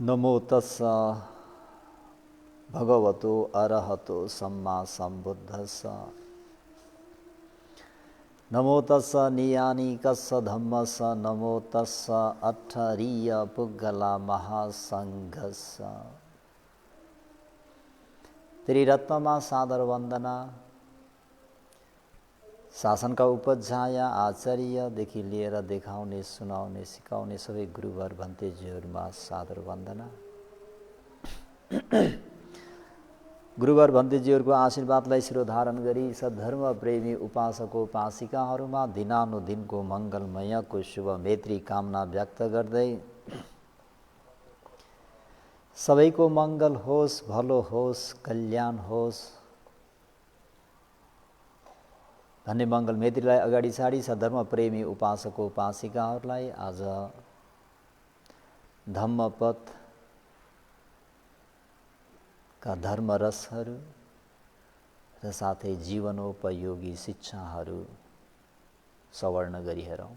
नमो तस्सा भगवतो अरहतो सम्मा सम्बुद्धस्सा नमो तस्सा नियानिकस्स धम्मस्स नमो तस्सा अट्ठरीय पुग्गला महासंघस्सा। त्रिरत्नमा सादर वन्दना। शासनका उपध्याय आचार्यदेखि लिएर देखाउने सुनाउने सिकाउने सबै गुरुवर भन्तेजीहरूमा सादर वन्दना। गुरुवर भन्तेजीहरूको आशीर्वादलाई शिरोधारण गरी सद्धर्म प्रेमी उपासको उपासिकाहरूमा दिनानुदिनको मङ्गलमयको शुभ मैत्री कामना व्यक्त गर्दै सबैको मङ्गल होस्, भलो होस्, कल्याण होस् भन्ने मङ्गल मैत्रीलाई अगाडि सारी सद्धर्म प्रेमी उपासको उपासिकाहरूलाई आज धम्मपथका धर्मरसहरू र साथै जीवनोपयोगी शिक्षाहरू सवर्ण गरिहेरौँ।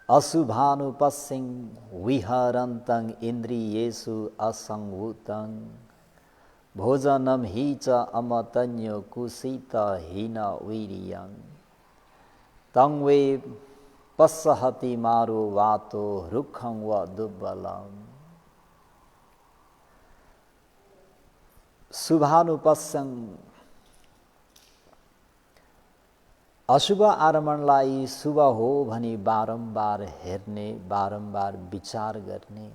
अशुभानुपस्सिं विहरन्तं इन्द्रियेषु असंवुतं भोजनं हि च अमतन्यो कुसित हीन वीर्यं तं वे पस्सहति मारो वातो रुखं व दुर्बलम्। शुभानुपस्सं अशुभ आरम्भलाई शुभ हो भनी बारम्बार हेर्ने, बारम्बार विचार गर्ने,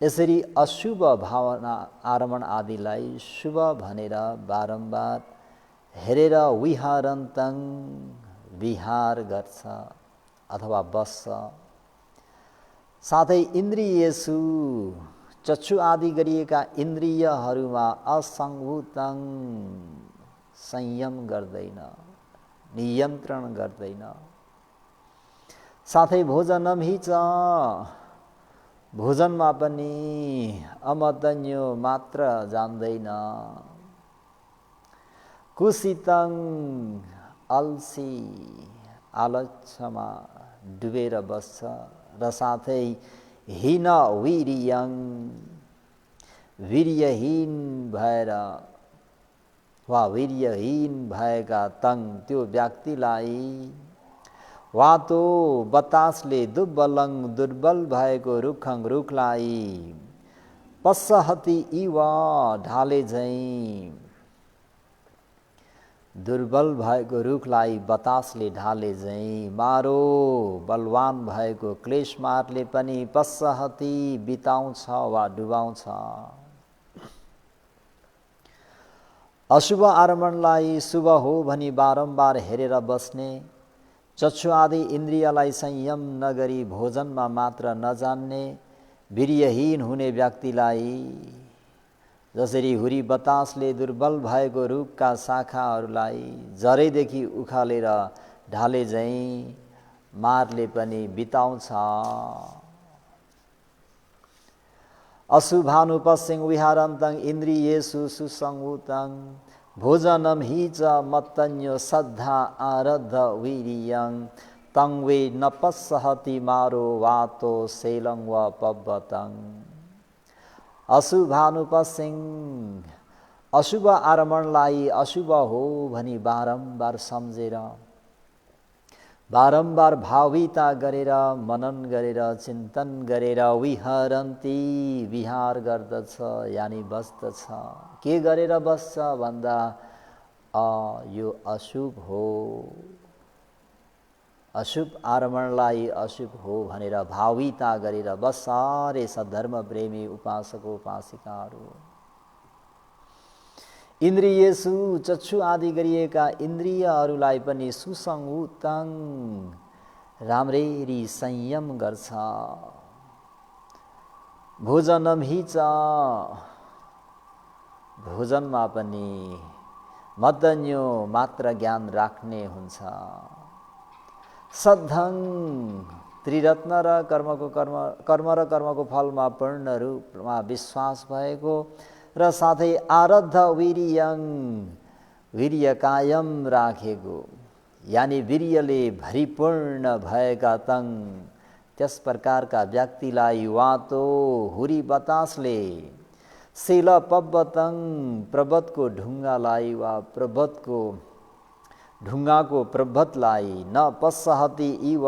यसरी अशुभ भावना आरमण आदिलाई शुभ भनेर बारम्बार हेरेर विहारन्तं विहार गर्छ अथवा बस्छ। साथै इन्द्रियेषु चक्षु आदि गरिएका इन्द्रियहरूमा असंवुतं संयम गर्दैन, नियन्त्रण गर्दैन। साथै भोजनम हि च भोजनमा पनि अमतन्यो मात्र जान्दैन, कुसितं अल्सी आलस्यमा डुबेर बस्छ र साथै हीन वीर्यं वीर्यहीन भएर वा वीर्यहीन भएका तं त्यो व्यक्तिलाई वातो बतासले दुर्बलं दुर्बल भएको रुखं रुखलाई पस्सहति इव ढाले झैं दुर्बल भएको रुखलाई बतासले ढाले झैं मारो बलवान भएको क्लेशमारले पनि पस्सहति बिताउँछ वा डुबाउँछ। अशुभ आरम्भलाई शुभ हो भनी बारम्बार हेरेर बस्ने, चक्षु आदि इन्द्रियलाई संयम नगरी भोजनमा मात्र नजान्ने, वीर्यहीन हुने व्यक्तिलाई जसरी हुरी बतासले दुर्बल भएको रुखका शाखाहरूलाई जरैदेखि उखालेर ढाले झैं मारले पनि बिताउँछ। अशुभानुपस्सिं विहारन्तं इन्द्रियेषु सुसंवुतं भोजनं हि च मत्तन्यो सद्धा आरद्ध वीर्यं तं वे न पस्सहति मारो वातो शैलं व पव्वतं। अशुभानुपस्सिं अशुभ आरम्भलाई अशुभ हो भनी बारम्बार सम्झेर, बारम्बार भाविता गरेर, मनन गरेर, चिन्तन गरेर विहरन्ति विहार गर्दछ यानी बस्दछ। के गरेर बस्छ भन्दा यो अशुभ हो, अशुभ आरम्भलाई अशुभ हो भनेर भाविता गरेर बस्छ रे सद्धर्म प्रेमी उपासको उपासिकाहरू। इन्द्रियेषु चक्षु आदि गरिएका इन्द्रियहरूलाई पनि सुसंवुतं राम्ररी संयम गर्छ। भोजनम हि च भोजनमा पनि मद्दन्यो मात्र ज्ञान राख्ने हुन्छ। सद्धं त्रिरत्न र कर्म र कर्मको फलमा पूर्ण रूपमा विश्वास भएको र साथै आरद्ध वीर्यं वीर्य कायम राखेको यानी वीर्यले भरिपूर्ण भएका तङ त्यस प्रकारका व्यक्तिलाई वातो हुरी बतासले शिल पब्बतङ पर्वतको ढुङ्गालाई वा पर्वतको ढुङ्गाको पर्वतलाई न पस्सहती इव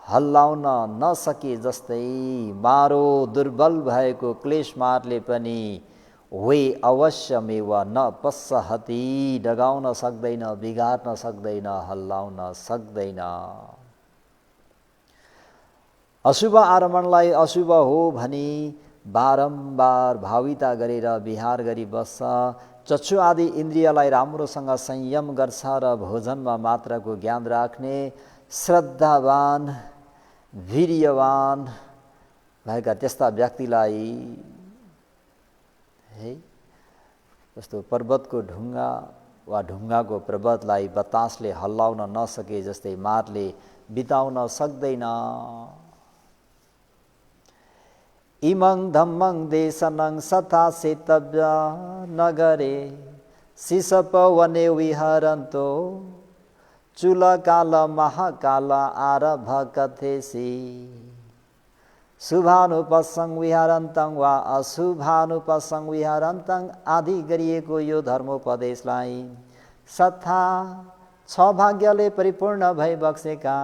हल्लाउन नसके जस्तै मारो दुर्बल भएको क्लेशमारले पनि वे अवश्यमेव न पस्सहती डगाउन सक्दैन, बिगार्न सक्दैन, हल्लाउन सक्दैन। अशुभ आरमणलाई अशुभ हो भनी बारम्बार भाविता गरेर विहार गरी बस्छ। चक्षु आदि इन्द्रियलाई राम्रोसँग संयम गर्छ र भोजनमा मात्राको ज्ञान राख्ने श्रद्धावान वीर्यवान भएका त्यस्ता व्यक्तिलाई है जस्तो पर्वतको ढुङ्गा वा ढुङ्गाको पर्वतलाई बतासले हल्लाउन नसके जस्तै मारले बिताउन सक्दैन। इमं धम्मं देशनं सथा सेतव्य नगरे शिशप वने विहरन्तो चूलकाल महाकाल आरभ कथेसि शुभानुपसंग विहारन्तं वा अशुभानुपसंग विहारन्तं आदि गरिएको यो धर्मोपदेशलाई सथा 6 भाग्यले परिपूर्ण भई बक्सेका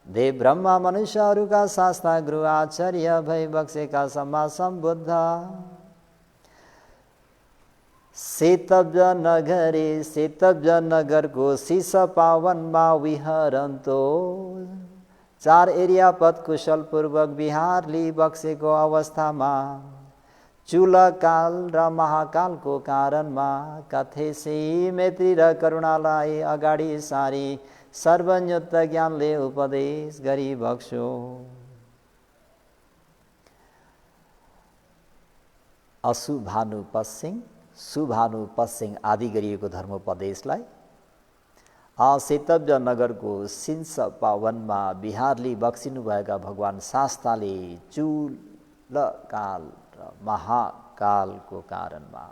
देव ब्रह्मा मनुष्यहरूका शास्त्र गुरु आचार्य भई बक्सेका सम्मा सम्बुद्ध सेतव्य नगरे सेतव्य नगरको शीश पावनमा विहरन्तो 4 एरिया पद कुशलपूर्वक विहार लिई बक्सेको अवस्थामा चूलकाल र महाकालको कारणमा कथेसी मैत्री र करुणालाई अगाडि सारी सर्वज्ञत्व ज्ञानले उपदेश गरी बक्स्यो। अशुभानुपसिंग शुभानुपसिंग आदि गरिएको धर्मोपदेशलाई सेतव्य नगरको शीर्ष पावनमा बिहारली बक्सिनु भएका भगवान शास्ताले चूलकाल र महाकालको कारणमा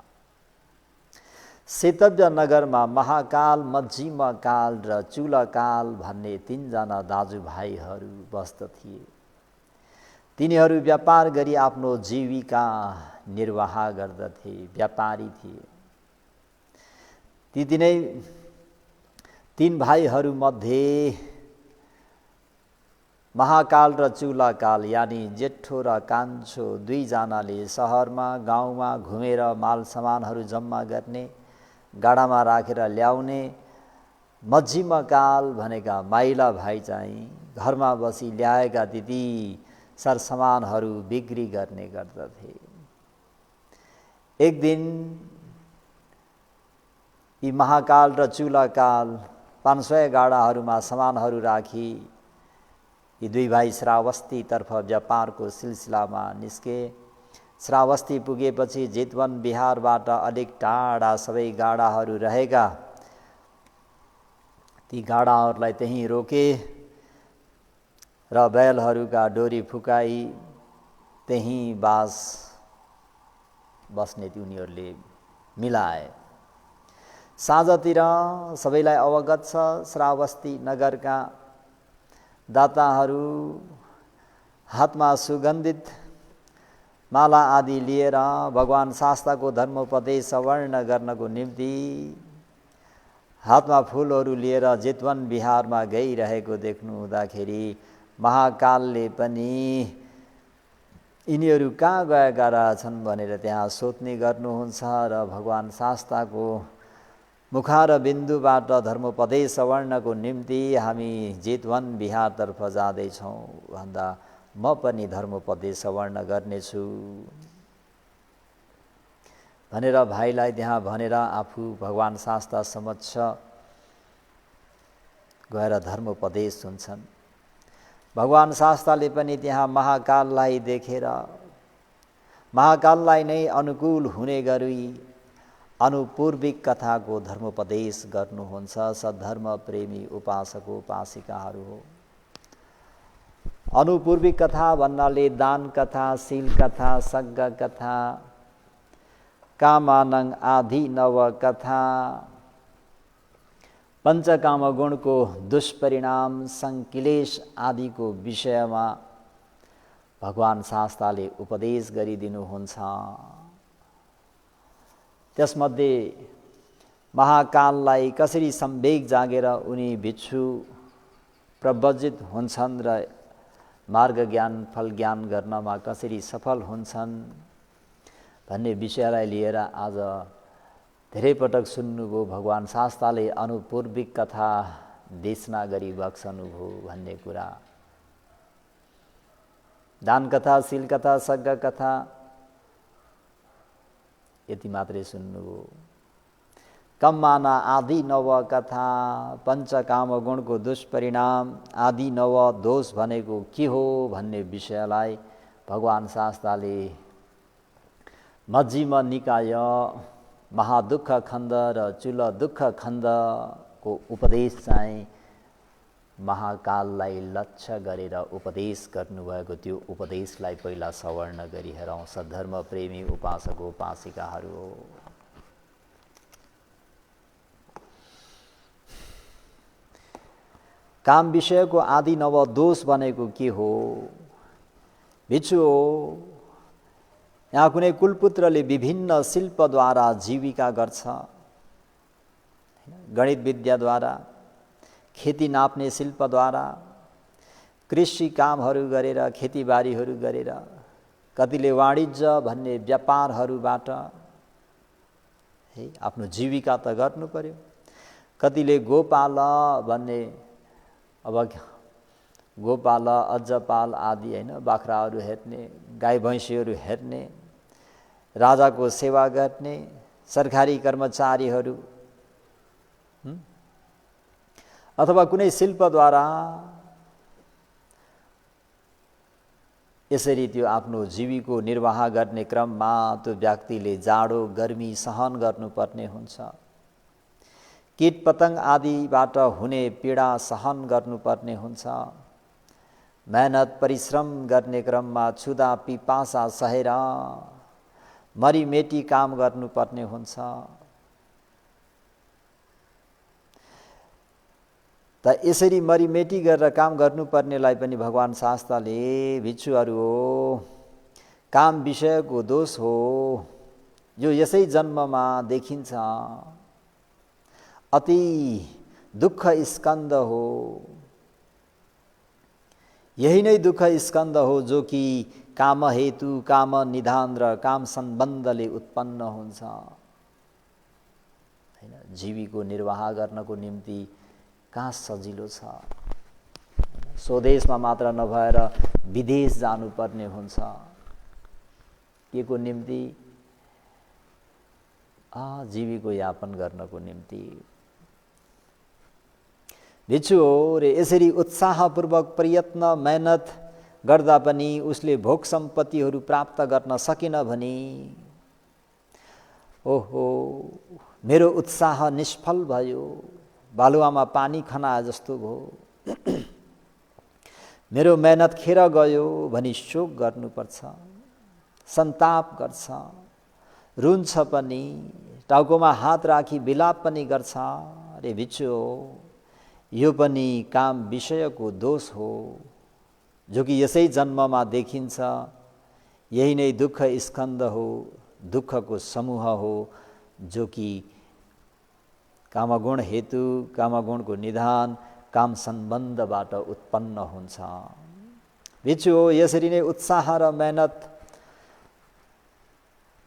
सेतव्य नगरमा महाकाल मध्यमकाल र चूलकाल भन्ने 3 जना दाजुभाइहरू बस्दथिए। तिनीहरू व्यापार गरी आफ्नो जीविका निर्वाह गर्दथे, व्यापारी थिए। ती तिनै 3 भाइहरू मध्ये महाकाल र चूलकाल यानी जेठो र कान्छो 2 जनाले शहरमा गाउँमा घुमेर माल सामानहरू जम्मा गर्ने, गाडामा राखेर ल्याउने, मध्यमकाल भनेका माइला भाइ चाहिँ घरमा बसी ल्याएका ती सरसामानहरू बिक्री गर्ने गर्दथे। एक दिन यी महाकाल र चूलकाल 500 गाडाहरूमा सामानहरू राखी यी 2 भाइ श्रावस्ती तर्फ व्यापारको सिलसिलामा निस्के। श्रावस्ती पुगेपछि जितवन बिहारबाट अलिक टाढा सबै गाडाहरू रहेका ती गाडाहरूलाई त्यहीँ रोके र बैलहरूका डोरी फुकाई त्यहीँ बस्ने उनीहरूले मिलाए। साँझतिर सबैलाई अवगत छ श्रावस्ती नगरका दाताहरू हातमा सुगन्धित माला आदि लिएर भगवान शास्ताको धर्मोपदेश श्रवण गर्नको निम्ति हातमा फूलहरू लिएर जितवन बिहारमा गइरहेको देख्नु हुँदाखेरि महाकालले पनि यिनीहरू कहाँ गएका रहेछन् भनेर त्यहाँ सोध्ने गर्नुहुन्छ र भगवान शास्ताको मुखार बिन्दुबाट धर्मोपदेश श्रवणको निम्ति हामी जितवन बिहारतर्फ जाँदैछौँ भन्दा म पनि धर्मोपदेश श्रवण गर्नेछु भनेर भाइलाई त्यहाँ भनेर आफू भगवान शास्ता समक्ष गएर धर्मोपदेश सुन्छन्। भगवान शास्ताले पनि त्यहाँ महाकाललाई देखेर महाकाललाई नै अनुकूल हुने गरी अनुपूर्विक कथाको धर्मोपदेश गर्नुहुन्छ। सद्धर्म प्रेमी उपासक उपासिकाहरू हो। अनुपूर्विक कथा भन्नाले दान कथा, शील कथा, सग्ग कथा, कामानङ आदि नव कथा, पञ्चकाम गुणको दुष्परिणाम सङ्क्लेश आदिको विषयमा भगवान शास्ताले उपदेश गरिदिनुहुन्छ। त्यसमध्ये महाकाललाई कसरी सम्वेग जागेर उनी भिक्षु प्रव्रजित हुन्छन् र मार्ग ज्ञान फल ज्ञान गर्नमा कसरी सफल हुन्छन् भन्ने विषयलाई लिएर आज धेरै पटक सुन्नुभयो। भगवान शास्ताले अनुपूर्विक कथा देशना गरी बक्सनुभयो भन्ने कुरा। दान कथा, शील कथा, सज्ञ कथा यति मात्रै सुन्नुभयो। कम्माना आदि नव कथा, पञ्चकाम गुणको दुष्परिणाम आदि नव दोष भनेको के हो भन्ने विषयलाई भगवान शास्ताले मध्यम निकाय महादुःख खण्ड र चूल दुःख खण्डको उपदेश चाहिँ महाकाललाई लक्ष्य गरेर उपदेश गर्नुभएको त्यो उपदेशलाई पहिला सवर्ण गरी हेरौँ। सद्धर्म प्रेमी उपासक उपासिकाहरू हो। काम विषयको आदि नव दोष भनेको के हो? भिक्षु हो। यहाँ कुनै कुलपुत्रले विभिन्न शिल्पद्वारा जीविका गर्छ, गणित विद्याद्वारा, खेती नाप्ने शिल्पद्वारा, कृषि कामहरू गरेर, खेतीबारीहरू गरेर, कतिले वाणिज्य भन्ने व्यापारहरूबाट आफ्नो जीविका त गर्नु पर्यो। कतिले गोपाल भन्ने, अब गोपाल, अज्जपाल आदि होइन, बाख्राहरू हेर्ने, गाई भैँसीहरू हेर्ने, राजाको सेवा गर्ने, सरकारी कर्मचारीहरू अथवा कुनै शिल्पद्वारा यसरी त्यो आफ्नो जीविको निर्वाह गर्ने क्रममा त्यो व्यक्तिले जाडो गर्मी सहन गर्नुपर्ने हुन्छ। कीट पतंग आदिबाट हुने पीडा सहन गर्नुपर्ने हुन्छ। मेहनत परिश्रम गर्ने क्रममा क्षुधा पिपासा सहेर मरिमेटी काम गर्नुपर्ने हुन्छ। त यसरी मरिमेटी गरेर काम गर्नुपर्नेलाई पनि भगवान शास्त्रले भिक्षुहरू हो, काम विषयको दोष हो, यो यसै जन्ममा देखिन्छ, अति दुःख स्कन्द हो। यही नै दुःख स्कन्द हो जो कि काम हेतु, काम निधान र काम सम्बन्धले उत्पन्न हुन्छ। हैन, जीविको निर्वाह गर्नको निम्ति कहाँ सजिलो छ। स्वदेशमा मात्र नभएर विदेश जानुपर्ने हुन्छ। के को निम्ति? जीविको यापन गर्नको निम्ति। भिक्षु हो रे, यसरी उत्साहपूर्वक प्रयत्न मेहनत गर्दा पनि उसले भोग सम्पत्तिहरू प्राप्त गर्न सकेन भने ओहो मेरो उत्साह निष्फल भयो, बालुवामा पानी खनाए जस्तो भयो, मेरो मेहनत खेर गयो भनी शोक गर्नुपर्छ, सन्ताप गर्छ, रुन्छ पनि, टाउकोमा हात राखी बिलाप पनि गर्छ। अरे भिक्षु हो, यो पनि काम विषयको दोष हो जो कि यसै जन्ममा देखिन्छ। यही नै दुःख स्कन्द हो, दुःखको समूह हो जो कि कामगुण हेतु, कामगुणको निधान, काम सम्बन्धबाट उत्पन्न हुन्छ। भिक्षु हो, यसरी नै उत्साह र मेहनत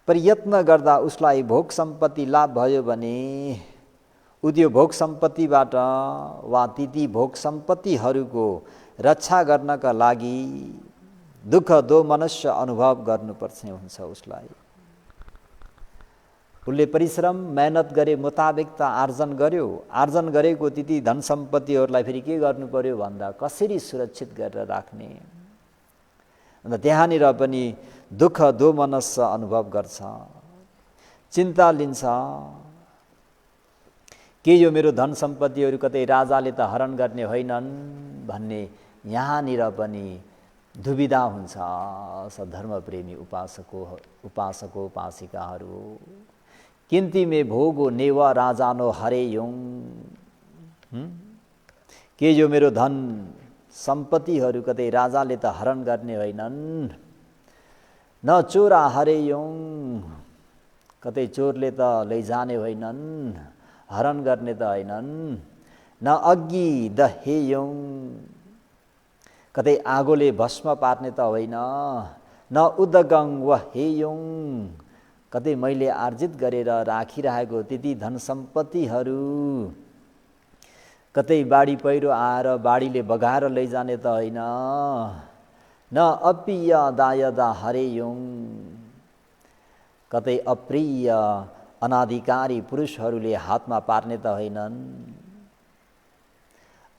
प्रयत्न गर्दा उसलाई भोग सम्पत्ति लाभ भयो भने उ त्यो भोग सम्पत्तिबाट वा ती भोग सम्पत्तिहरूको रक्षा गर्नका लागि दुःख दोमनस्य अनुभव गर्नुपर्छ हुन्छ उसलाई। उसले परिश्रम मेहनत गरे मुताबिक त आर्जन गर्यो, आर्जन गरेको ती धन सम्पत्तिहरूलाई फेरि के गर्नु पर्यो भन्दा कसरी सुरक्षित गरेर राख्ने, अन्त त्यहाँनिर पनि दुःख दोमनस्य अनुभव गर्छ, चिन्ता लिन्छ। के यो मेरो धन सम्पत्तिहरू कतै राजाले त हरण गर्ने होइनन् भन्ने यहाँनिर पनि दुविधा हुन्छ सद्धर्मप्रेमी उपासको उपासिकाहरू। किन्ती मे भोगो नेवा राजानो हरे युङ, के यो मेरो धन सम्पत्तिहरू कतै राजाले त हरण गर्ने होइनन्, न चोरा हरेयौँ, कतै चोरले त लैजाने होइनन्, हरण गर्ने त होइनन्, न अग्नि दहेयौँ, कतै आगोले भस्म पार्ने त होइन, न उदगङ वहेयौँ, कतै मैले आर्जित गरेर राखिरहेको त्यति धन सम्पत्तिहरू कतै बाढी पहिरो आएर बाढीले बगाएर लैजाने त होइन, न अप्रिय दायदा हरेयौँ, कतै अप्रिय अनाधिकारी पुरुषहरूले हातमा पार्ने त होइनन्।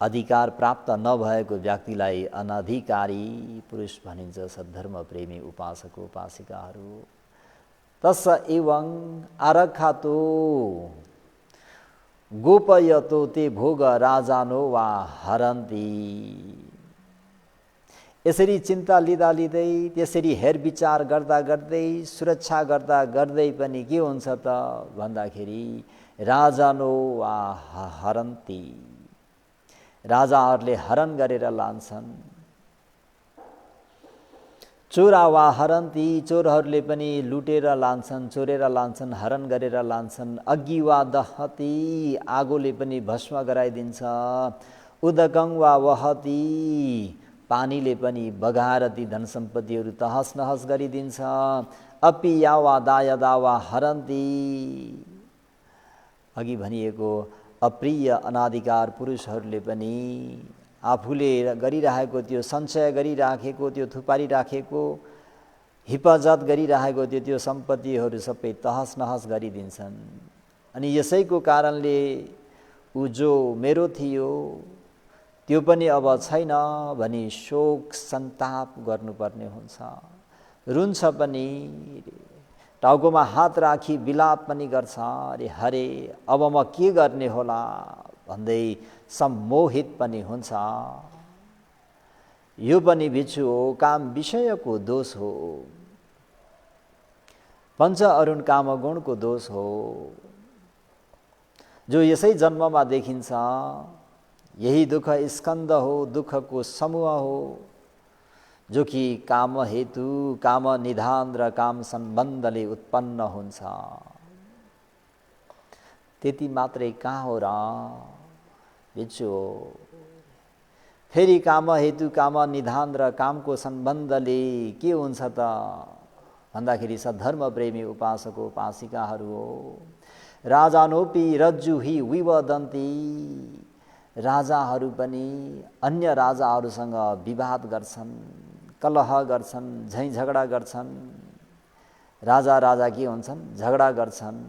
अधिकार प्राप्त नभएको व्यक्तिलाई अनाधिकारी पुरुष भनिन्छ। सद्धर्म प्रेमी उपासक उपासिकाहरू तस एवं आरक्षातो गोपयतो ते भोग राजानो वा हरन्ती। यसरी चिन्ता लिँदा लिँदै, त्यसरी हेरविचार गर्दा गर्दै, सुरक्षा गर्दा गर्दै पनि के हुन्छ त भन्दाखेरि राजानो वा हरन्ती, राजाहरूले हरण गरेर लान्छन्। चोरा वा हरन्ती, चोरहरूले पनि लुटेर लान्छन्, चोरेर लान्छन्, हरण गरेर लान्छन्। अग्नि वा दहती, आगोले पनि भस्म गराइदिन्छ। उदकं वा वहती, पानीले पनि बगाएर ती धन सम्पत्तिहरू तहस नहस गरिदिन्छ। अपिया वा दायदा वा हरन्ती, अघि भनिएको अप्रिय अनाधिकार पुरुषहरूले पनि आफूले गरिरहेको त्यो सञ्चय गरिराखेको, त्यो थुपारिराखेको, हिफाजत गरिरहेको त्यो सम्पत्तिहरू सबै तहस नहस गरिदिन्छन्। अनि यसैको कारणले ऊ जो मेरो थियो त्यो पनि अब छैन भनी शोक सन्ताप गर्नुपर्ने हुन्छ। रुन्छ पनि, टाउकोमा हात राखी विलाप पनि गर्छ। अरे हरे अब म के गर्ने होला भन्दै सम्मोहित पनि हुन्छ। यो पनि भिक्षु हो, काम विषयको दोष हो, पञ्च अरुण कामगुणको दोष हो, जो यसै जन्ममा देखिन्छ। यही दुःख स्कन्द हो, दुःखको समूह हो, जो कि काम हेतु, काम निधान र काम सम्बन्धले उत्पन्न हुन्छ। त्यति मात्रै कहाँ हो र भिक्षु हो। फेरि काम हेतु, काम निधान र कामको सम्बन्धले के हुन्छ त भन्दाखेरि सद्धर्म प्रेमी उपासक उपासिकाहरू हो। राजानोपि रज्जुहि विवदन्ती, राजाहरू पनि अन्य राजाहरूसँग विवाद गर्छन्, कलह गर्छन्, झैँ झगडा गर्छन्। राजा राजा के हुन्छन्? झगडा गर्छन्।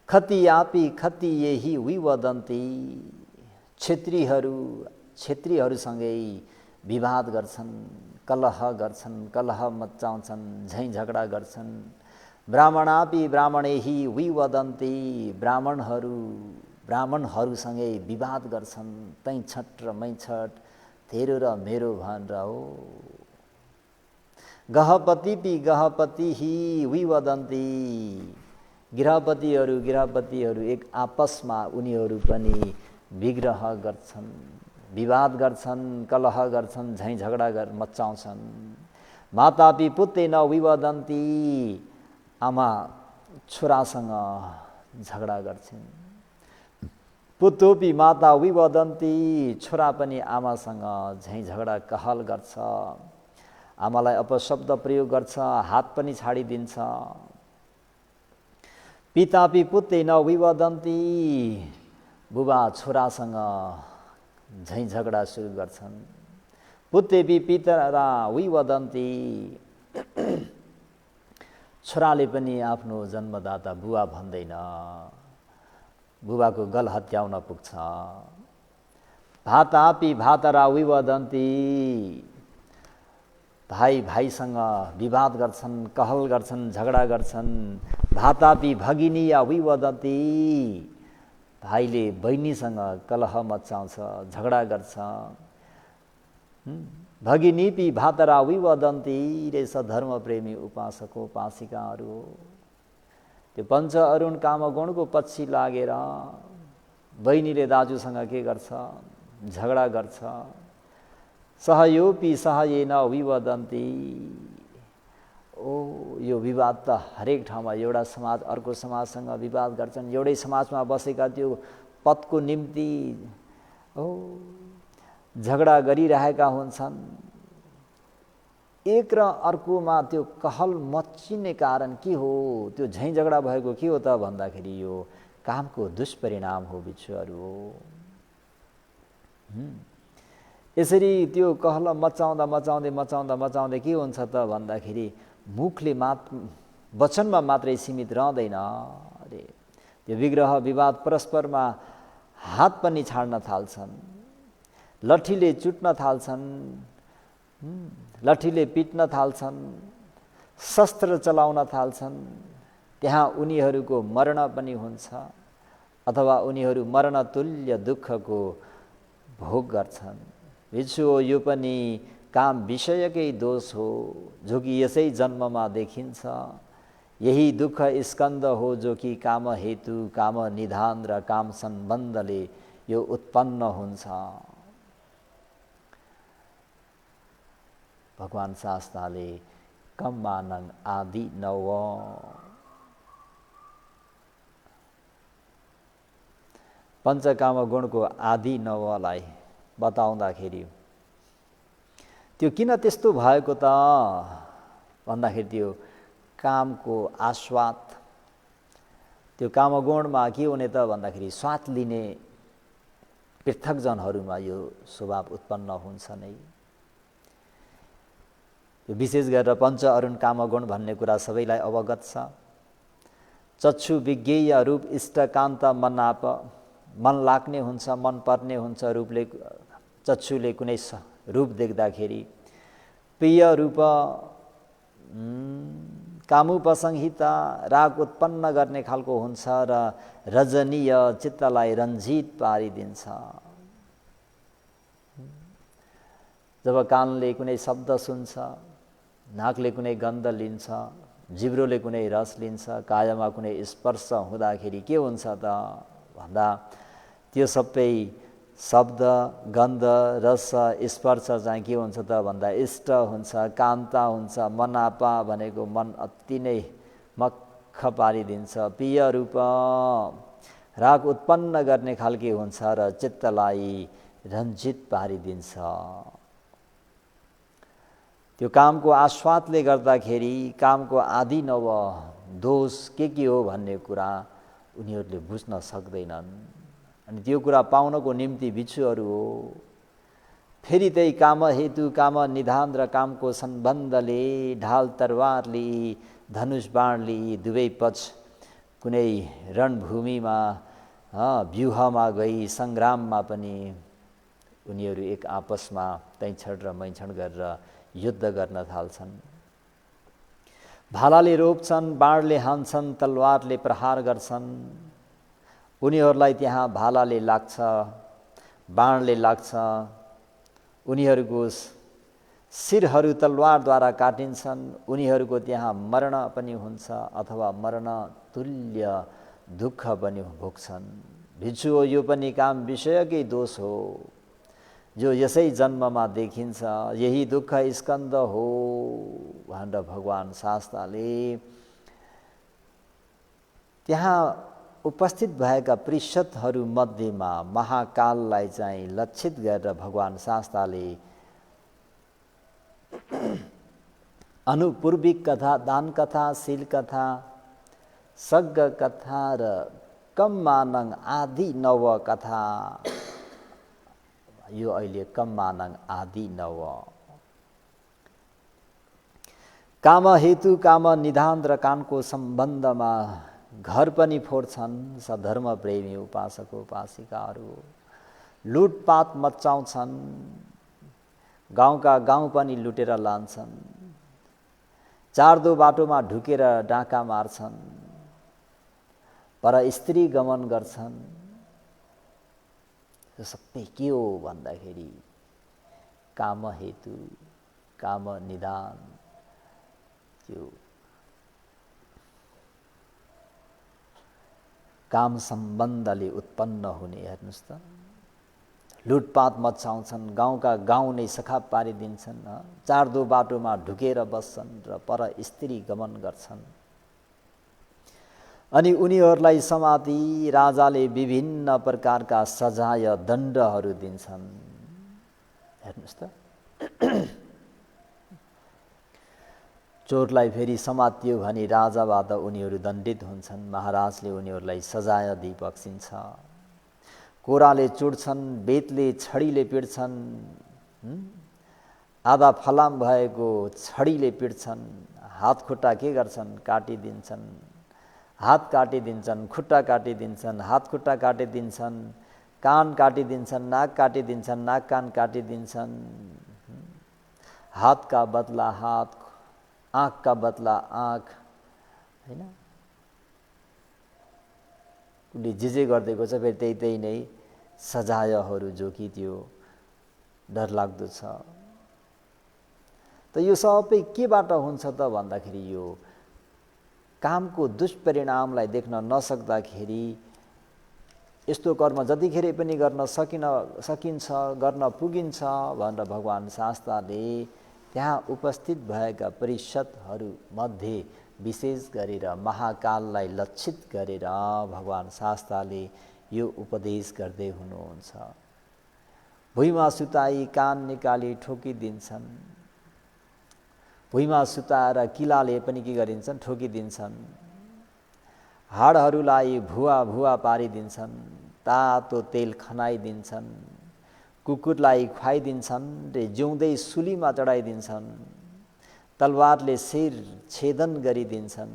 खतियापि खतियेहि विवदन्ती, क्षेत्रीहरूसँगै विवाद गर्छन्, कलह गर्छन्, कलह मचाउँछन्, झैँ झगडा गर्छन्। ब्राह्मणापि ब्राह्मणेहि विवदन्ती, ब्राह्मणहरूसँगै विवाद गर्छन्। तै छट र मै छट, तेरो र मेरो भनेर हो। गहपतिपि गहपतिहि विवदन्ती, गृहपतिहरू एक आपसमा उनीहरू पनि विग्रह गर्छन्, विवाद गर्छन्, कलह गर्छन्, झैँ झगडा मचाउँछन्। मातापि पुत्रेण विवदन्ती, आमा छोरासँग झगडा गर्छन्। पुतोपि माता विवदन्ती, छोरा पनि आमासँग झैँ झगडा कहल गर्छ। आमालाई अपशब्द प्रयोग गर्छ, हात पनि छाडिदिन्छ। पितापि पुत्रेण विवदन्ती, बुबा छोरासँग झैँ झगडा सुरु गर्छन्। पुत्रेपि पितरा विवदन्ती, छोराले पनि आफ्नो जन्मदाता बुबा भन्दैन, बुबाको गल हत्याउन पुग्छ। भातापि भातरा विवदन्ती, भाइ भाइसँग विवाद गर्छन्, कहल गर्छन्, झगडा गर्छन्। भातापि भगिनीया विवदन्ती, भाइले बहिनीसँग कलह मचाउँछ, झगडा गर्छ। भगिनीपि भातरा विवदन्ती, रहेछ धर्म प्रेमी उपासक उपासिकाहरू। त्यो पञ्च अरुण कामगुणको पछि लागेर बहिनीले दाजुसँग के गर्छ, झगडा गर्छ। सहयोपि सहयेन विवदन्ति। यो विवाद त हरेक ठाउँमा, एउटा समाज अर्को समाजसँग विवाद गर्छन्, एउटै समाजमा बसेका त्यो पदको निम्ति झगडा गरिरहेका हुन्छन्। एक र अर्कोमा त्यो कहल मच्चिने कारण के हो, त्यो झैँ झगडा भएको के हो त भन्दाखेरि यो कामको दुष्परिणाम हो बिच्छुहरू हो। यसरी त्यो कहल मचाउँदा मचाउँदै मचाउँदा मचाउँदै के हुन्छ त भन्दाखेरि मुखले वचनमा मात्रै सीमित रहँदैन अरे, त्यो विग्रह विवाद परस्परमा हात पनि छाड्न थाल्छन्, लठीले चुट्न थाल्छन्, लठीले पिट्न थाल्छन्, शस्त्र चलाउन थाल्छन्। त्यहाँ उनीहरूको मरण पनि हुन्छ अथवा उनीहरू मरण तुल्य दुःखको भोग गर्छन्। बिच्छुओ यो पनि काम विषयकै दोष हो, जो कि यसै जन्ममा देखिन्छ। यही दुःख स्कन्द हो, जो कि काम हेतु, काम निधान र काम सम्बन्धले यो उत्पन्न हुन्छ। भगवान शास्त्रले कम्मानङ आदि नव, पञ्चकाम गुणको आदि नवलाई बताउँदाखेरि त्यो किन त्यस्तो भएको त भन्दाखेरि त्यो कामको आस्वाद, त्यो कामगुणमा के हुने त भन्दाखेरि स्वाद लिने पृथकजनहरूमा यो स्वभाव उत्पन्न हुन्छ नै। विशेष गरेर पञ्च अरुण कामगुण भन्ने कुरा सबैलाई अवगत छ। चक्षु विज्ञेय रूप इष्टकान्त मनाप, मन लाग्ने हुन्छ, मन पर्ने हुन्छ रूपले, चक्षुले कुनै रूप देख्दाखेरि। प्रिय रूप कामुपसंहिता, राग उत्पन्न गर्ने खालको हुन्छ र रजनीय, चित्तलाई रञ्जित पारिदिन्छ। जब कानले कुनै शब्द सुन्छ, नाकले कुनै गन्ध लिन्छ, जिब्रोले कुनै रस लिन्छ, कायमा कुनै स्पर्श हुँदाखेरि के हुन्छ त भन्दा त्यो सबै शब्द, गन्ध, रस, स्पर्श चाहिँ के हुन्छ त भन्दा इष्ट हुन्छ, कान्ता हुन्छ। मनापा भनेको मन अति नै मक्ख पारिदिन्छ। प्रिय रूप राग उत्पन्न गर्ने खालके हुन्छ र चित्तलाई रञ्जित पारिदिन्छ। त्यो कामको आस्वादले गर्दाखेरि कामको आदि नव दोष के हो भन्ने कुरा उनीहरूले बुझ्न सक्दैनन्। अनि त्यो कुरा पाउनको निम्ति बिच्छुहरू हो। फेरि त्यही काम हेतु, काम निधान र कामको सम्बन्धले ढाल तरवार लिई, धनुष बाण लिई दुवै पक्ष कुनै रणभूमिमा व्यूहमा गई सङ्ग्राममा पनि उनीहरू एक आपसमा तैँछड र मैछड गरेर युद्ध गर्न थाल्छन्। भालाले रोप्छन्, बाणले हान्छन्, तलवारले प्रहार गर्छन्। उनीहरूलाई त्यहाँ भालाले लाग्छ, बाणले लाग्छ, उनीहरूको शिरहरू तलवारद्वारा काटिन्छन्। उनीहरूको त्यहाँ मरण पनि हुन्छ अथवा मरण तुल्य दुःख पनि भोग्छन्। भिक्षु यो पनि काम विषयकै दोष हो, जो यसै जन्ममा देखिन्छ। यही दुःख स्कन्द हो भनेर भगवान शास्त्रले त्यहाँ उपस्थित भएका परिषदहरू मध्येमा महाकाललाई चाहिँ लक्षित गरेर भगवान शास्त्रले अनुपूर्विक कथा, दान कथा, शील कथा, सग्ग कथा र कम्मानङ आदि नव कथा, यो अहिले कम्मानङ आदि नव काम हेतु, काम निधान र कामको सम्बन्धमा घर पनि फोड्छन् सधर्म प्रेमी उपासक उपासिकाहरू। लुटपाट मचाउँछन्, गाउँका गाउँ पनि लुटेर लान्छन्, चार्दो बाटोमा ढुकेर डाका मार्छन्, पर स्त्री गमन गर्छन्। यो सबै के हो भन्दाखेरि काम हेतु, काम निधान, त्यो काम सम्बन्धले उत्पन्न हुने। हेर्नुहोस् त, लुटपाट मचाउँछन्, गाउँका गाउँ नै सखाप पारिदिन्छन्, चारदो बाटोमा ढुकेर बस्छन् र पर स्त्री गमन गर्छन्। अनि उनीहरूलाई समाती राजाले विभिन्न प्रकारका सजाय दण्डहरू दिन्छन्। हेर्नुहोस् त, चोरलाई फेरि समातियो भने राजाबाट उनीहरू दण्डित हुन्छन्, महाराजले उनीहरूलाई सजाय दिई बक्सिन्छ। कोराले चुड्छन्, बेतले छडीले पिट्छन्, आधा फलाम भएको छडीले पिट्छन्, हात खुट्टा के गर्छन्, काटिदिन्छन्, हात काटिदिन्छन्, खुट्टा काटिदिन्छन्, हात खुट्टा काटिदिन्छन्, कान काटिदिन्छन्, नाक काटिदिन्छन्, नाक कान काटिदिन्छन्, हातका बदला हात, आँखका बदला आँख, हैन, उसले जे गरिदिएको छ फेरि त्यही नै सजायहरू जो कि त्यो डरलाग्दो छ। त यो सबै केबाट हुन्छ त भन्दाखेरि यो कामको दुष्परिणामलाई देख्न नसक्दाखेरि यस्तो कर्म जतिखेर पनि गर्न सकिन्छ, गर्न पुगिन्छ भनेर भगवान् शास्त्रले त्यहाँ उपस्थित भएका परिषदहरूमध्ये विशेष गरेर महाकाललाई लक्षित गरेर भगवान् शास्त्रले यो उपदेश गर्दै हुनुहुन्छ। भुइँमा सुताई कान निकाली ठोकिदिन्छन्, भुइँमा सुताएर किलाले पनि के गरिन्छन्, ठोकिदिन्छन्, हाडहरूलाई भुवा भुवा पारिदिन्छन्, तातो तेल खनाइदिन्छन्, कुकुरलाई खुवाइदिन्छन् र जिउँदै सुलीमा चढाइदिन्छन्, तलवारले शिर छेदन गरिदिन्छन्,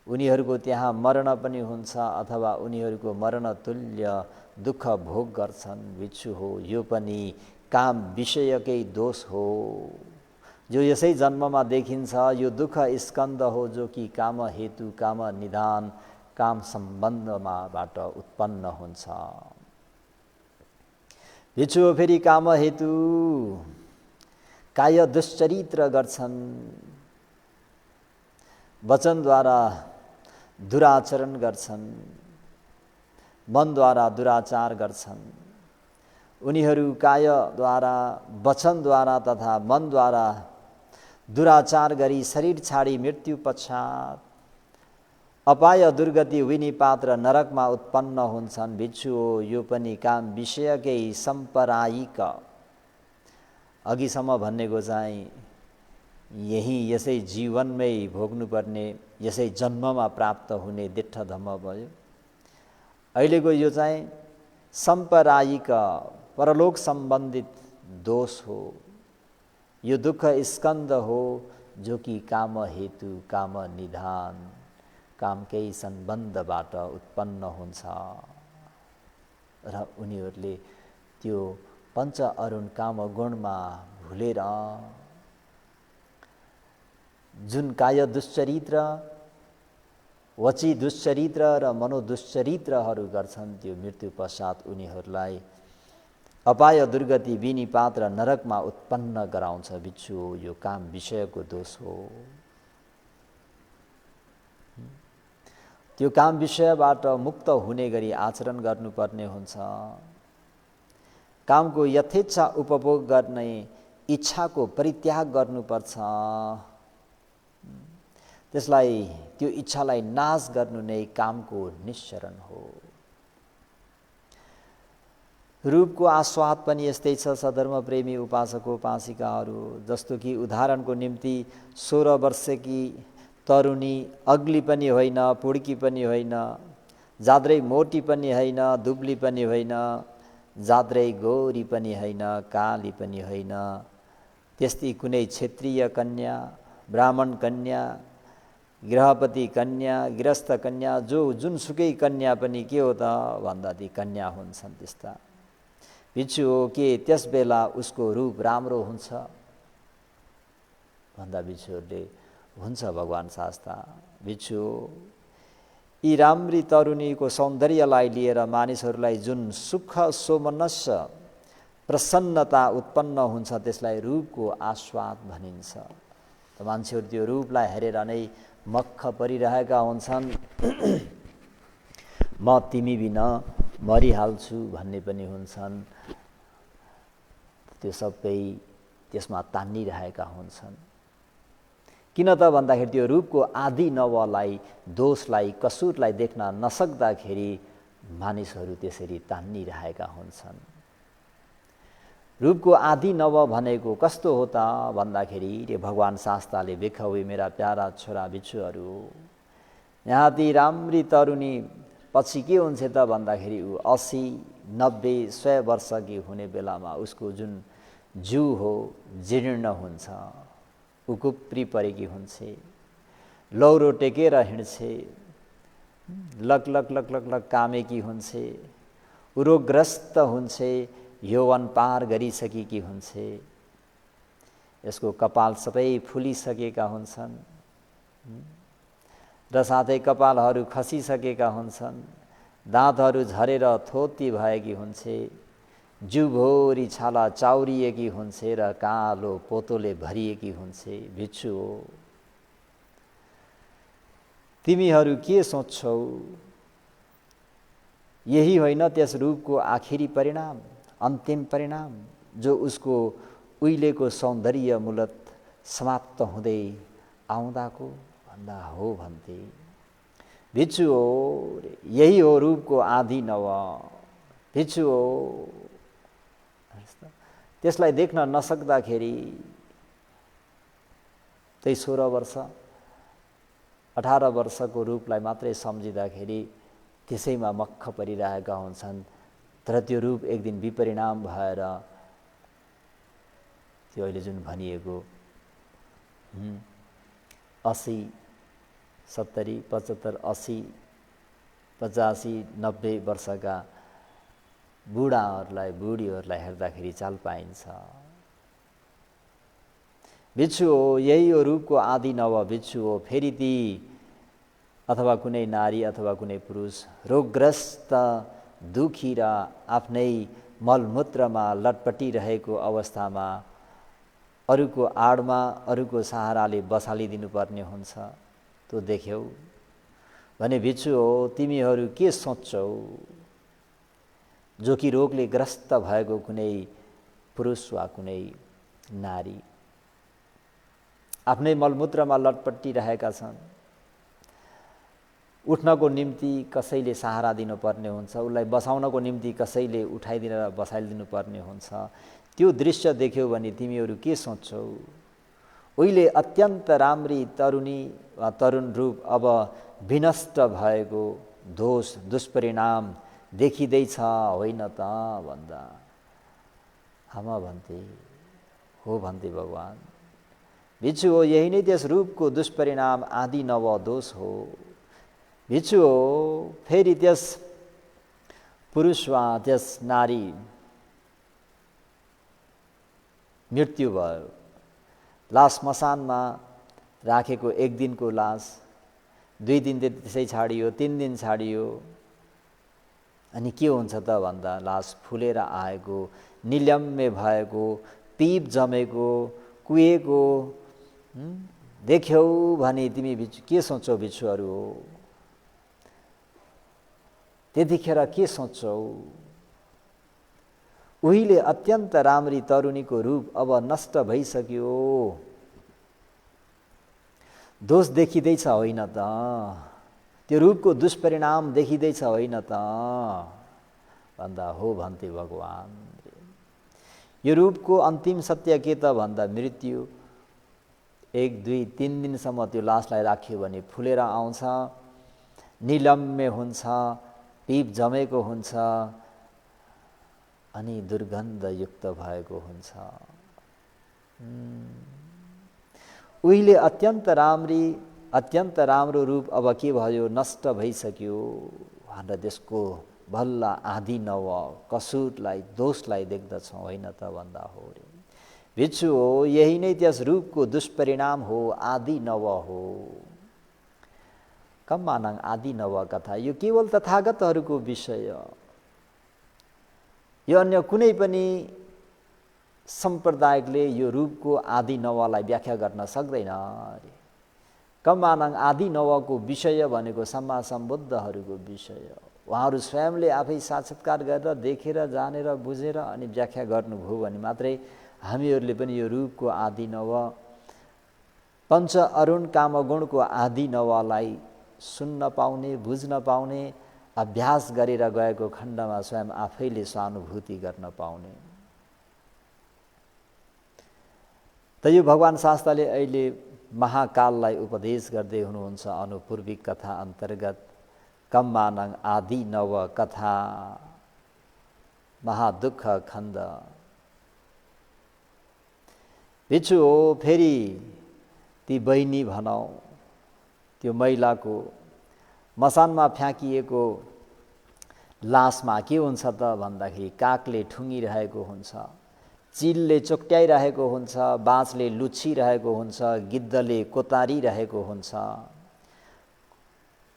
उनीहरूको त्यहाँ मरण पनि हुन्छ अथवा उनीहरूको मरण तुल्य दुःख भोग गर्छन्। बिच्छु हो, यो पनि काम विषयकै दोष हो जो यसै जन्ममा देखिन्छ। यो दुःख स्कन्द हो जो कि काम हेतु, काम निधान, काम सम्बन्धमाबाट उत्पन्न हुन्छ। बिच्छु हो फेरि काम हेतु काय दुश्चरित्र गर्छन्, वचनद्वारा दुराचरण गर्छन्, मनद्वारा दुराचार गर्छन्। उनीहरू कायद्वारा, वचनद्वारा तथा मनद्वारा दुराचार गरी शरीर छाडी मृत्यु पश्चात अपाय दुर्गति विनी पात्र नरकमा उत्पन्न हुन्छन्। बिच्छु हो, यो पनि काम विषयकै सम्परायिक, अघिसम्म भनेको चाहिँ यही यसै जीवनमै भोग्नुपर्ने, यसै जन्ममा प्राप्त हुने दिट्ठ धम्म भयो। अहिलेको यो चाहिँ सम्परायिक, परलोक सम्बन्धित दोष हो। यो दुःख स्कन्द हो जो कि काम हेतु, काम निधान, कामकै सम्बन्धबाट उत्पन्न हुन्छ र उनीहरूले त्यो पञ्च अरुण काम गुणमा भुलेर जुन काय दुश्चरित्र, वची दुश्चरित्र र मनोदुश्चरित्रहरू गर्छन्, त्यो मृत्यु पश्चात उनीहरूलाई अपाय दुर्गति विनी पात्र नरकमा उत्पन्न गराउँछ। बिच्छु हो, यो काम विषयको दोष हो। त्यो काम विषयबाट मुक्त हुने गरी आचरण गर्नुपर्ने हुन्छ। कामको यथेच्छा उपभोग गर्ने इच्छाको परित्याग गर्नुपर्छ। त्यसलाई, त्यो इच्छालाई नाश गर्नु नै कामको निश्चरण हो। रूपको आस्वाद पनि यस्तै छ। सधर्म प्रेमी उपासक उपासिकाहरू, जस्तो कि उदाहरणको निम्ति 16 वर्षकी तरुणी अग्ली पनि होइन, पुड्की पनि होइन, जात्रै मोटी पनि होइन, दुब्ली पनि होइन, जात्रै गोरी पनि होइन, काली पनि होइन, त्यस्तै कुनै क्षेत्रीय कन्या, ब्राह्मण कन्या, गृहपति कन्या, गृहस्थ कन्या, जुनसुकै कन्या पनि के हो त भन्दा ती कन्या हुन्छन्। त्यस्ता बिच्छु हो के त्यस बेला उसको रूप राम्रो हुन्छ भन्दा बिच्छुहरूले हुन्छ। भगवान् शास्त्र बिच्छु यी राम्री तरुणीको सौन्दर्यलाई लिएर मानिसहरूलाई जुन सुख सोमनस्य प्रसन्नता उत्पन्न हुन्छ त्यसलाई रूपको आस्वाद भनिन्छ। त मान्छेहरू त्यो रूपलाई हेरेर नै मक्ख परिरहेका हुन्छन् म तिमी बिना मरिहाल्छु भन्ने पनि हुन्छन्। त्यो सबै त्यसमा तान्निरहेका हुन्छन्। किन त भन्दाखेरि त्यो रूपको आदि नवलाई, दोषलाई, कसुरलाई देख्न नसक्दाखेरि मानिसहरू त्यसरी तान्निरहेका हुन्छन्। रूपको आदि नव भनेको कस्तो हो त भन्दाखेरि रे भगवान् शास्त्रले देखाउे मेरा प्यारा छोरा बिच्छुहरू, यहाँ ती राम्री तरुणी पछि के हुन्छ त भन्दाखेरि ऊ 80, 90, 100 वर्षकी हुने बेलामा उसको जुन जिउ हो जीर्ण हुन्छ, उकुप्री परेकी हुन्छे, लौरो टेकेर हिँड्छे, लक लक लक लक लक कामेकी हुन्छे, रोगग्रस्त हुन्छे, यौवन पार गरिसकेकी हुन्छे, यसको कपाल सबै फुलिसकेका हुन्छन् र साथै कपालहरू खसिसकेका हुन्छन्, दाँतहरू झरेर थोती भएकी हुन्छे, जिउभरि छाला चाउरिएकी हुन्छे र कालो पोतोले भरिएकी हुन्छे। भिक्षु हो, तिमीहरू के सोच्छौ? यही होइन त्यस रूपको आखिरी परिणाम, अन्तिम परिणाम, जो उसको उहिलेको सौन्दर्य मूलत समाप्त हुँदै आउँदाको भन्दा हो भन्थे। भिक्षु हो, यही हो रूपको आदि नव। भिक्षु हो, त्यसलाई देख्न नसक्दाखेरि त्यही 16 वर्ष 18 वर्षको रूपलाई मात्रै सम्झिँदाखेरि त्यसैमा मक्ख परिरहेका हुन्छन्। तर त्यो रूप एक दिन विपरिणाम भएर त्यो अहिले जुन भनिएको 80, 70, 75, 80, 85, 90 वर्षका बुढाहरूलाई, बुढीहरूलाई हेर्दाखेरि चाल पाइन्छ। भिक्षु हो, यही हो रूपको आदि नव। भिक्षु हो, फेरि ती अथवा कुनै नारी अथवा कुनै पुरुष रोगग्रस्त, दुखी र आफ्नै मलमूत्रमा लटपटिरहेको अवस्थामा अरूको आडमा, अरूको सहाराले बसालिदिनु पर्ने हुन्छ। त्यो देख्यौ भने भिक्षु हो, तिमीहरू के सोच्छौ? जो कि रोगले ग्रस्त भएको कुनै पुरुष वा कुनै नारी आफ्नै मलमूत्रमा लटपटिरहेका छन्, उठ्नको निम्ति कसैले सहारा दिनुपर्ने हुन्छ, उसलाई बसाउनको निम्ति कसैले उठाइदिएर बसाइदिनु पर्ने हुन्छ। त्यो दृश्य देख्यौ भने तिमीहरू के सोच्छौ? उहिले अत्यन्त राम्री तरुणी वा तरुण रूप अब विनष्ट भएको दोष, दुष्परिणाम देखिँदैछ होइन त भन्दा आमा भन्थे, हो भन्थे भगवान्। भिक्षु हो, यही नै त्यस रूपको दुष्परिणाम आदि नव दोष हो। भिक्षु हो, फेरि त्यस पुरुष वा त्यस नारी मृत्यु भयो, लास मसानमा राखेको 1 दिनको लास, 2 दिन त्यसै छाडियो, 3 दिन छाडियो, अनि के हुन्छ त भन्दा लास फुलेर आएको, निलम्मे भएको, पिप जमेको, कुहेको देख्यौ भने तिमी के सोच्छौ? भिक्षुहरू हो, त्यतिखेर के सोच्छौ? उहिले अत्यन्त राम्री तरुणीको रूप अब नष्ट भइसक्यो, दोष देखिँदैछ होइन त? त्यो रूपको दुष्परिणाम देखिँदैछ होइन त भन्दा हो भन्थे भगवान्। यो रूपको अन्तिम सत्य के त भन्दा मृत्यु। 1, 2, 3 दिनसम्म त्यो लासलाई राख्यो भने फुलेर आउँछ, निलम्मे हुन्छ, पिप जमेको हुन्छ अनि दुर्गन्धयुक्त भएको हुन्छ। उहिले अत्यन्त राम्रो रूप अब के भयो? नष्ट भइसक्यो भनेर त्यसको भल्ला आदि नव कसुरलाई, दोषलाई देख्दछौँ होइन त भन्दा हो रे। भिक्षु हो, यही नै त्यस रूपको दुष्परिणाम हो, आदि नव हो। कम्मानङ आदि नव कथा यो केवल तथागतहरूको विषय, यो अन्य कुनै पनि सम्प्रदायले यो रूपको आदि नवलाई व्याख्या गर्न सक्दैन। कम्मानङ आदि नवको विषय भनेको सम्मा सम्बुद्धहरूको विषय, उहाँहरू स्वयंले आफै साक्षात्कार गरेर देखेर जानेर बुझेर अनि व्याख्या गर्नुभयो भने मात्रै हामीहरूले पनि यो रूपको आदि नव पञ्च अरुण कामगुणको आदि नवलाई सुन्न पाउने बुझ्न पाउने अभ्यास गरेर गएको खण्डमा स्वयं आफैले स्वानुभूति गर्न पाउने। त यो भगवान शास्त्रले अहिले महाकाललाई उपदेश गर्दै हुनुहुन्छ अनुपूर्विक कथा अन्तर्गत कम्मानङ आदि नव कथा महादुःख खण्ड। भिक्षु हो फेरि ती बहिनी भनौ त्यो महिलाको मसानमा फ्याँकिएको लासमा के हुन्छ त भन्दाखेरि कागले ठुङ्गिरहेको हुन्छ, चिलले चोक्ट्याइरहेको हुन्छ, बाँसले लुछिरहेको हुन्छ, गिद्धले कोतारिरहेको हुन्छ,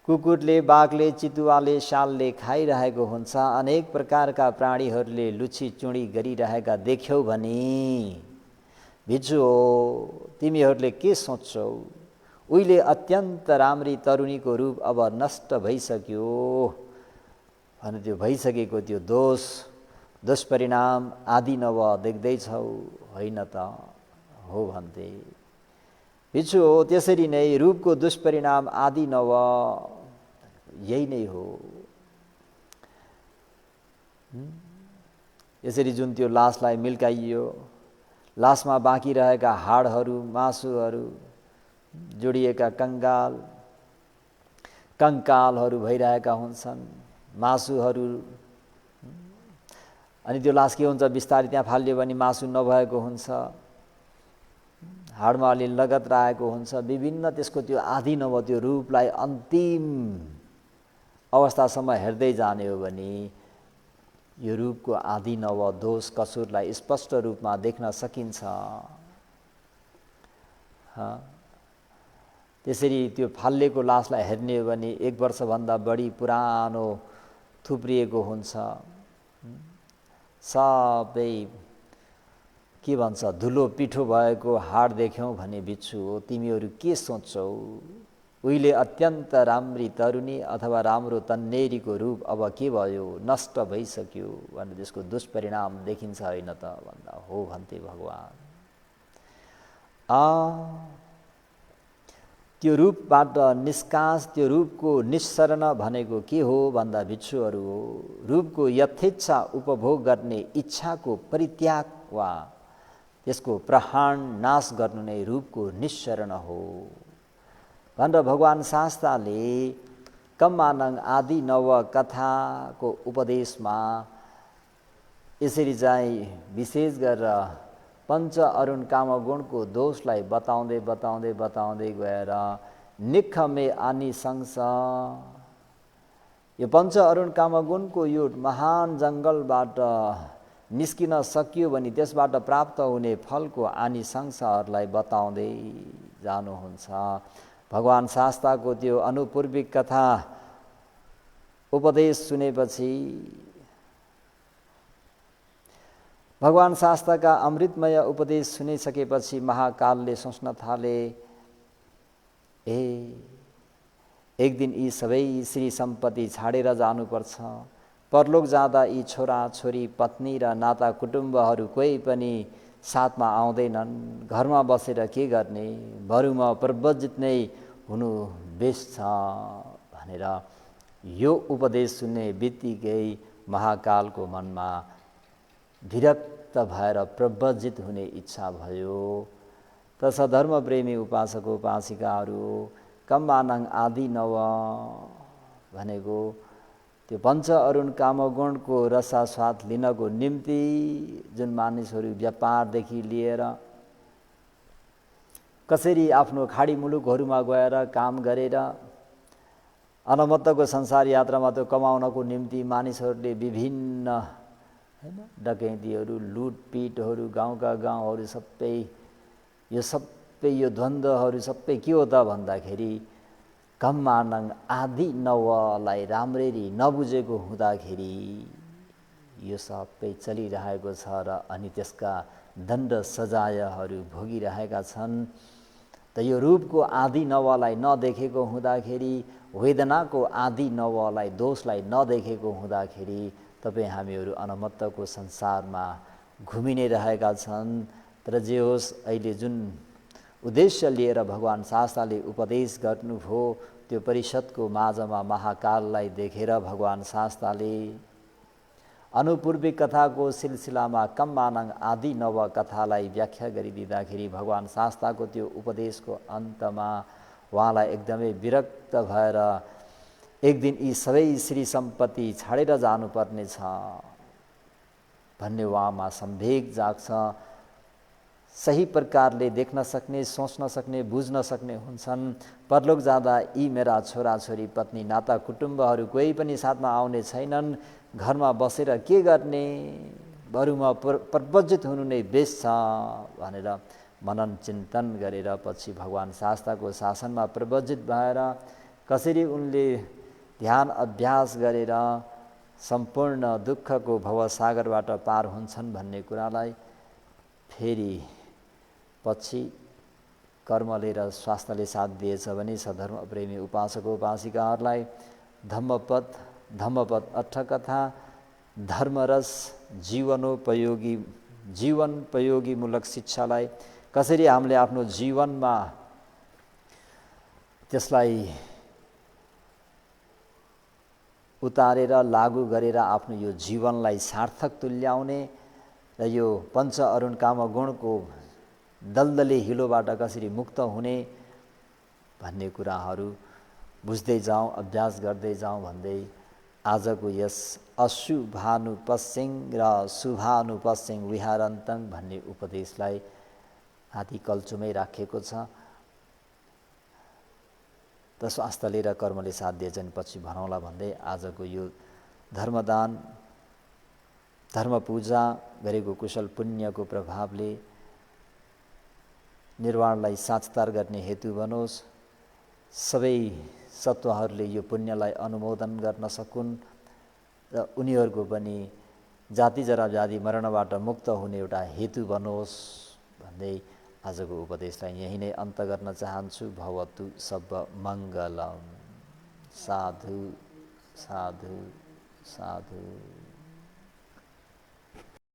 कुकुरले बाघले चितुवाले स्यालले खाइरहेको हुन्छ, अनेक प्रकारका प्राणीहरूले लुछी चुँडी गरिरहेका देख्यौ भने भिक्षु हो तिमीहरूले के सोच्छौ? उहिले अत्यन्त राम्री तरुणीको रूप अब नष्ट भइसक्यो भने त्यो भइसकेको त्यो दोष दुष्परिणाम आदि नव देख्दैछौ होइन त? हो भन्थे। भिक्षु हो त्यसरी नै रूपको दुष्परिणाम आदि नव यही नै हो। यसरी जुन त्यो लासलाई मिल्काइयो, लासमा बाँकी रहेका हाडहरू मासुहरू जोडिएका कङ्कालहरू भइरहेका हुन्छन्, मासुहरू। अनि त्यो लास के हुन्छ, बिस्तारै त्यहाँ फालियो भने मासु नभएको हुन्छ, हाडमा अलि लगत रहेको हुन्छ, विभिन्न त्यसको त्यो आदि नव त्यो रूपलाई अन्तिम अवस्थासम्म हेर्दै जाने हो भने यो रूपको आदि नव दोष कसुरलाई स्पष्ट रूपमा देख्न सकिन्छ। त्यसरी त्यो फालिएको लासलाई हेर्ने हो भने 1 वर्षभन्दा बढी पुरानो थुप्रिएको हुन्छ, सबै के भन्छ धुलो पिठो भएको हाड देख्यौ भने भिक्षु हो तिमीहरू के सोच्छौ? उहिले अत्यन्त राम्री तरुणी अथवा राम्रो तन्नेरीको रूप अब के भयो, नष्ट भइसक्यो भने त्यसको दुष्परिणाम देखिन्छ होइन त भन्दा हो भन्थे भगवान। त्यो रूपबाट निष्कास, त्यो रूपको निस्सरण भनेको के हो भन्दा भिक्षुहरू हो रूपको यथेच्छा उपभोग गर्ने इच्छाको परित्याग वा त्यसको प्रहाण नाश गर्नु नै रूपको निस्सरण हो भनेर भगवान शास्त्रले कम्मानङ आदि नव कथाको उपदेशमा यसरी चाहिँ विशेष गरेर पञ्च अरुण कामगुणको दोषलाई बताउँदै बताउँदै बताउँदै गएर निखमे आनिसंस यो पञ्च अरुण कामगुणको यो महान जङ्गलबाट निस्किन सकियो भने त्यसबाट प्राप्त हुने फलको आनिसंसहरूलाई बताउँदै जानुहुन्छ। भगवान शास्त्रको त्यो अनुपूर्विक कथा उपदेश सुनेपछि भगवान शास्त्रका अमृतमय उपदेश सुनिसकेपछि महाकालले सोच्न थाले, एक दिन यी सबै श्री सम्पत्ति छाडेर जानुपर्छ। परलोक जाँदा यी छोरा छोरी पत्नी र नाता कुटुम्बहरू कोही पनि साथमा आउँदैनन्। घरमा बसेर के गर्ने, बरु म प्रव्रजित नै हुनु बेस छ भनेर यो उपदेश सुन्ने बित्तिकै महाकालको मनमा विरक्त भएर प्रव्रजित हुने इच्छा भयो। त सधर्म प्रेमी उपासक उपासिकाहरू कम्मानङ आदि नव भनेको त्यो पञ्च अरुण कामगुणको रसास्वाद लिनको निम्ति जुन मानिसहरू व्यापारदेखि लिएर कसरी आफ्नो खाडी मुलुकहरूमा गएर काम गरेर अनमत्तको संसार यात्रामा त्यो कमाउनको निम्ति मानिसहरूले विभिन्न डकैतीहरू लुटपिटहरू गाउँका गाउँहरू सबै यो द्वन्द्वहरू सबै के हो त भन्दाखेरि कम्मानङ आदि नवलाई राम्ररी नबुझेको हुँदाखेरि यो सबै चलिरहेको छ र अनि त्यसका दण्ड सजायहरू भोगिरहेका छन्। त त यो रूपको आदि नवलाई नदेखेको हुँदाखेरि, वेदनाको आदि नवलाई, दोषलाई नदेखेको हुँदाखेरि तपाईँ हामीहरू अनमत्तको संसारमा घुमि नै रहेका छन्। तर जे होस्, अहिले जुन उद्देश्य लिएर भगवान् शास्ताले उपदेश गर्नुभयो, त्यो परिषदको माझमा महाकाललाई देखेर भगवान् शास्ताले अनुपूर्वी कथाको सिलसिलामा कम्मानङ आदि नव कथालाई व्याख्या गरिदिँदाखेरि भगवान् शास्ताको त्यो उपदेशको अन्तमा उहाँलाई एकदमै विरक्त भएर एक दिन यी सबै श्री सम्पत्ति छाडेर जानुपर्नेछ भन्ने उहाँमा सम्वेग जाग्छ। सही प्रकारले देख्न सक्ने, सोच्न सक्ने, बुझ्न सक्ने हुन्छन्। परलोक जाँदा यी मेरा छोराछोरी, पत्नी, नाता कुटुम्बहरू कोही पनि साथमा आउने छैनन्, घरमा बसेर के गर्ने, बरु म प्रव्रजित हुनु नै बेस छ भनेर मनन चिन्तन गरेर पछि भगवान् शास्ताको शासनमा प्रव्रजित भएर कसरी उनले ध्यान अभ्यास गरेर सम्पूर्ण दुःखको भवसागरबाट पार हुन्छन् भन्ने कुरालाई फेरि पछि कर्मले र स्वास्थ्यले साथ दिएछ भने सधर्म प्रेमी उपासक उपासिकाहरूलाई धम्मपद अट्ठकथा, धर्मरस, जीवनोपयोगीमूलक शिक्षालाई कसरी हामीले आफ्नो जीवनमा त्यसलाई उतारेर लागू गरेर आफ्नो यो जीवनलाई सार्थक तुल्याउने र यो पञ्च अरुण काम गुणको दलदले हिलोबाट कसरी मुक्त हुने भन्ने कुराहरू बुझ्दै जाउँ, अभ्यास गर्दै जाउँ भन्दै आजको यस अशुभानुपस्यङ र शुभानुपस्यङ विहारन्तङ भन्ने उपदेशलाई हाती कल्चुमै राखेको छ। त स्वास्थ्यले र कर्मले साथ दिएछन् पछि भनौँला भन्दै आजको यो धर्मदान, धर्मपूजा गरेको कुशल पुण्यको प्रभावले निर्वाणलाई साक्षात्कार गर्ने हेतु बनोस्। सबै सत्वहरूले यो पुण्यलाई अनुमोदन गर्न सकुन् र उनीहरूको पनि जाति जरा व्याधि मरणबाट मुक्त हुने एउटा हेतु बनोस् भन्दै आजको उपदेशलाई यही नै अन्त गर्न चाहन्छु। भवतु सब मङ्गलम। साधु साधु साधु।